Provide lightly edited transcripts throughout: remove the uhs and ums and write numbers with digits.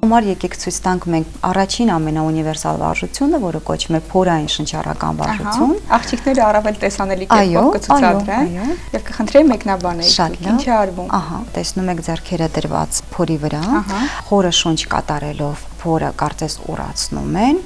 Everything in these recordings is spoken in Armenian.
Համար եկեք ցույց տանք մենք առաջին ամենաունիվերսալ վարժությունը, որը կոչվում է փորային շնչառական վարժություն։ Աղջիկները առավել տեսանելի կերպով կցուցադրեն եւ կխնդրեի մեկնաբանել, ինչ է արվում։ Ահա, տեսնում եք ձեռքերը դրված փորի վրա, խորը շունչ կատարելով փորը կարծես ուռացնում են,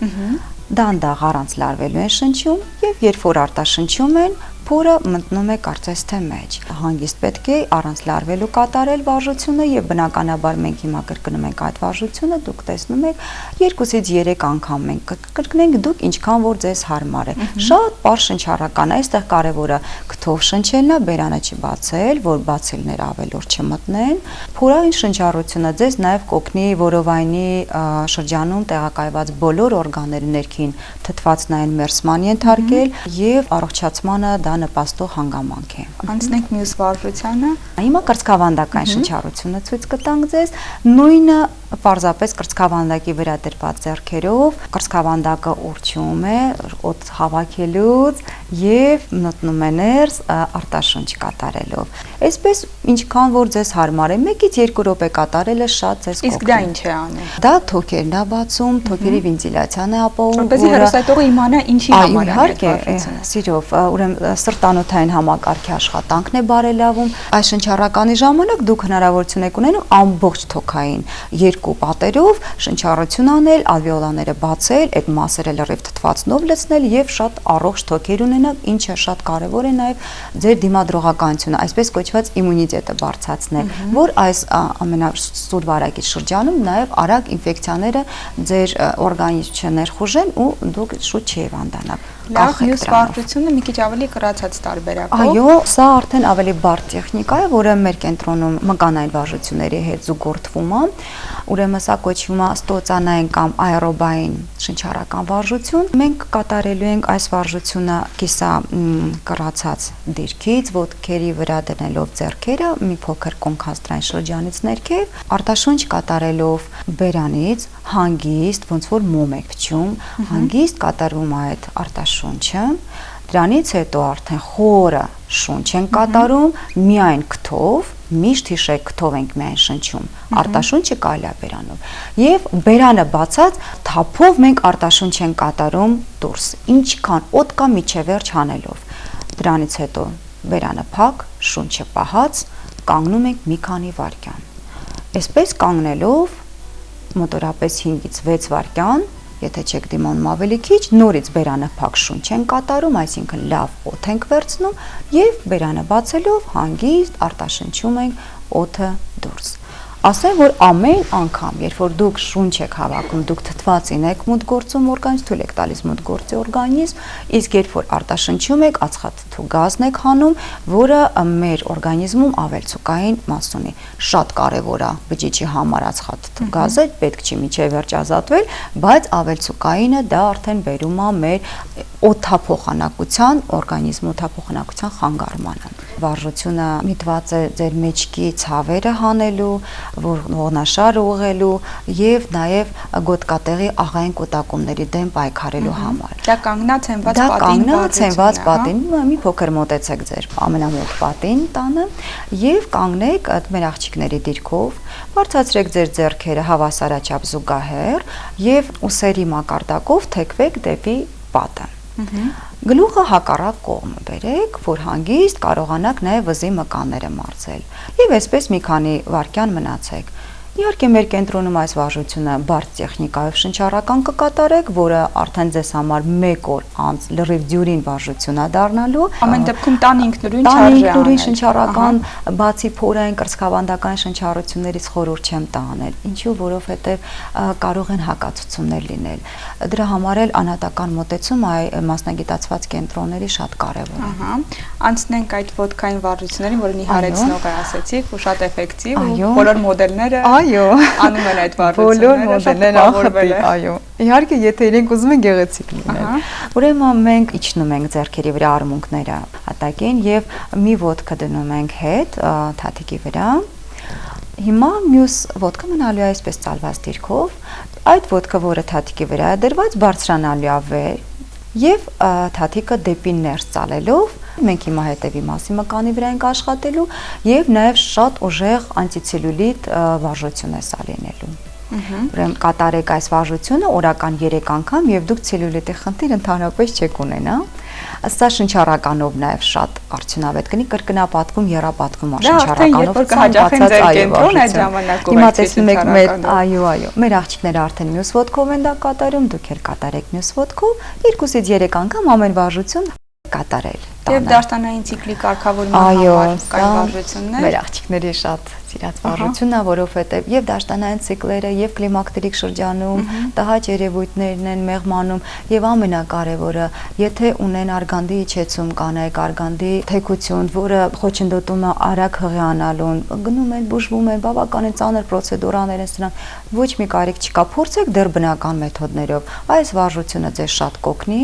դանդաղ առանց լարվելու են շնչում եւ երբ որ արտաշնչում են, փորը մտնում է կարծես թե մեջ։ Հանգիստ պետք է առանց լարվելու կատարել վարժությունը եւ բնականաբար մենք հիմա կրկնում ենք այդ վարժությունը, դուք տեսնում եք 2-ից 3 անգամ մենք կրկնենք դուք ինչքան որ ձեզ հարմար է։ Շատ པարզ շնչառական է, այստեղ կարևորը քթով շնչելն է, բերանը չբացել, որ բացելները ավելորդ չմտնեն։ Փորային շնչառությունը ձեզ նաեւ կօգնի որովայնի շրջանում տեղակայված բոլոր օրգանների ներքին թթվածնային մերսման ենթարկել եւ առողջացմանը դա նպաստող հանգամանք է։ Անցնենք մյուս վարժությանը։ Հիմա կրծքավանդակային շնչառությունը ցույց կտանք ձեզ, նույնը պարզապես կրծքավանդակի վրա դրված ձեռքերով, կրծքավանդակը ուռչում է օդ հավաքելուց եւ մտնում է ներս արտաշունչ կատարելով։ Այսպես ինչքան որ ձեզ հարմար է, 1-ից 2 րոպե կատարելը շատ ձեզ կօգնի։ Իսկ դա ինչ է անում։ Դա թոքերն է բացում, թոքերի վենտիլյացիան է ապահովում, որպեսզի հեռուստատողը իմանա ինչի համար է իհարկե, սիրով, ուրեմն սրտանոթային համակարգի աշխատանքն է բարելավում։ Այս շնչառականի ժամանակ դուք հնարավորություն եք ունենում ամբողջ թոքային երկու պատերով շնչառություն անել, ալվեոլաները բացել, այդ մասերը լրիվ թթվածնով լցնել եւ շատ առողջ թոքեր ունենալ, ինչը շատ կարեւոր է նաեւ ձեր դիմադրողականությունը, այսպես կոչված իմունիտետը բարձրացնել, որ այս ամենասուր վարակիչ շրջանում նաեւ արագ ինֆեկցիաները ձեր օրգանիզմ չներխուժեն ու դուք շուտ չհիվանդանաք։ Լավ, մյուս վարժությունը մի քիչ ավելի կրացած տարբերակով։ Այո, սա արդեն ավելի բարդ տեխնիկա է, որը մեր կենտրոնում մկանային վարժությունների հետ զուգորդվում է։ Ուրեմն սա կոչվում է ստոծանային կամ աերոբային շնչառական վարժություն։ Մենք կատարելու ենք այս վարժությունը կիսա կրացած դիրքից, ոտքերի վրա դնելով ձեռքերը մի փոքր կոնքաստրային շրջանից ներքև, արտաշունչ կատարելով բերանից հանգիստ, ոնց որ մոմ եք փչում, հանգիստ կատարվում է այդ արտաշունչը, դրանից հետո արդեն խորը շունչ են կատարում միայն քթով, միշտ հիշեք քթով ենք միայն շնչում, արտաշունչը կարելի է բերանով եւ բերանը բացած թափով մենք արտաշունչ են կատարում դուրս, ինչքան օդ կա միջև վերջ հանելով, դրանից հետո բերանը փակ, շունչը պահած, կանգնում ենք մի քանի վայրկյան, այսպես կանգնելով մոտորապես 5-ից 6 վայրկյան, եթե չեք դիմանում ավելի քիչ, նորից բերանը փակ շունչ են կատարում, այսինքն լավ օդ ենք վերցնում եւ բերանը բացելով հանգիստ արտաշնչում ենք օդը դուրս։ Ասեմ, որ ամեն անգամ, երբ որ դուք շունչ եք հավաքում, դուք թթվածին եք մուտք գործում օրգանիզմ, թույլ եք տալիս մուտք գործի օրգանիզմ, իսկ երբ որ արտաշնչում եք, ածխաթթու գազն եք հանում, որը մեր օրգանիզմում ավելցուկային մաս ունի։ Շատ կարևոր է բջիջի համար ածխաթթու գազը, պետք չի միջև վերջ ազատվել, բայց ավելցուկայինը դա արդեն բերում է մեր օդափոխանակության, օրգանիզմի օդափոխանակության խանգարմանը։ Վարժությունը միտված է ձեր մեջքի ցավերը հանելու, ողնաշար ուղղելու եւ նաեւ գոտկատեղի աղային կուտակումների դեմ պայքարելու համար։ Դա կանգնած հենված պատին։ Դա կանգնած հենված պատին, մի փոքր մոտեցեք ձեր ամենամոտ պատին տանը եւ կանգնեք մեր աղջիկների դիրքով, բարձրացրեք ձեր ձեռքերը հավասարաչափ զուգահեռ եւ ուսերի մակարդակով թեքվեք դեպի պատը։ Գլուխը հակառակ կողմը բերեք, որ հանգիստ կարողանաք նաև վզի մկանները մարզել։ Եվ այսպես մի քանի վայրկյան մնացեք։ Իհարկե մեր կենտրոնում այս վարժությունը բարդ տեխնիկայով շնչառական կկատարեք, որը արդեն ձեզ համար 1 օր անց լրիվ դյուրին վարժություն է դառնալու։ Ամեն դեպքում տան ինքնուրույն ինքնուրույն շնչառական, բացի փորային կրծքավանդակային շնչառություններից խորհուրդ չեմ տա անել։ Ինչու, որովհետև կարող են հակացություններ լինել։ Դրա համար էլ անհատական մոտեցում մասնագիտացված կենտրոնների շատ կարևոր է։ Անցնենք այդ ոտքային վարժություններին, որը նիհարեցնող է, ասեցիք, ու շատ էֆեկտիվ, ու բոլոր մոդելները Այո, անում են այդ վարժությունները, բոլոր մոդելները ախտի, այո։ Իհարկե, եթե իրենք ուզում են գեղեցիկ լինել։ Ուրեմն մենք իջնում ենք ձեռքերի վրա արմունկները հատակին եւ մի ոտքը դնում ենք հետ թաթիկի վրա։ Հիմա մյուս ոտքը մնալու է այսպես ծալված դիրքով, այդ ոտքը, որը թաթիկի վրա է դրված, բարձրանալու է վեր եւ թաթիկը դեպի ներս ծալելով Մենք հիմա հետևի մասի մկանի վրա ենք աշխատելու եւ նաեւ շատ ուժեղ անտիցելյուլիտ վարժություն է սա լինելու։ Ուրեմն կատարեք այս վարժությունը օրական 3 անգամ եւ դուք ցելյուլիտի խնդիր ընդհանրապես չեք ունենա։ Սա շնչառականով նաև շատ արդյունավետ կնի կրկնապատկում, եռապատկում շնչառականով բացած Հիմա տեսնում եք մեր մեր աղջիկները արդեն մյուս ոտքով են դա կատարում, դուք էլ կատարեք մյուս ոտքով, 2-ից 3 անգամ ամեն վարժություն կատարել։ Եվ դաշտանային ցիկլի կարգավորման համար կային վարժություններ։ Մեր աղջիկների շատ սիրած վարժությունն է, որովհետև եւ դաշտանային ցիկլերը եւ կլիմակտերիկ շրջանում տհաճ երևույթներն են մեղմանում եւ ամենակարևորը, եթե ունեն արգանդի իջեցում կանայք, արգանդի թեքություն, որը խոչընդոտում է արագ հղիանալուն, գնում են, բուժվում են, բավականին ծանր պրոցեդուրաներ են սրանք, ոչ մի կարիք չկա, փորձեք դեռ բնական մեթոդներով։ Այս վարժությունը ձեզ շատ կօգնի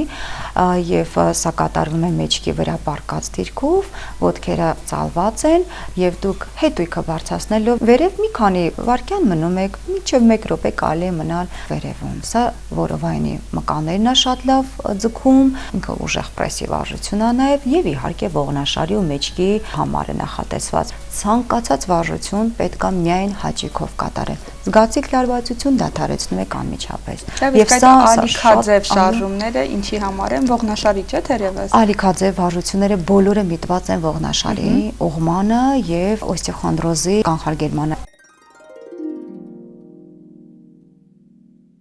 եւ սա կատարվում է մեջքի վրա պարկած դիրքով, ոտքերը ծալված են եւ դուք հետույքը բարձրացնելով վերև մի քանի վայրկյան մնում եք, մինչեւ 1 րոպե կարելի է մնալ վերևում։ Սա որովայնի մկաններն է շատ լավ ձգում, ինքը ուժեղ պրեսի վարժություն է նաեւ եւ իհարկե ողնաշարի ու մեջքի համար է նախատեսված։ Ցանկացած վարժություն պետք է միայն հաճիկով կատարել։ Զգացիկ լարվածություն դադարեցնում եք անմիջապես։ Եվ սա ալիքաձև շարժումները ինչի համար են ողնաշարի չէ թերևս։ Ալիքաձև վարժությունները բոլորը միտված են ողնաշարի ուղղմանը եւ օստեոխոնդրոզի կանխարգելմանը։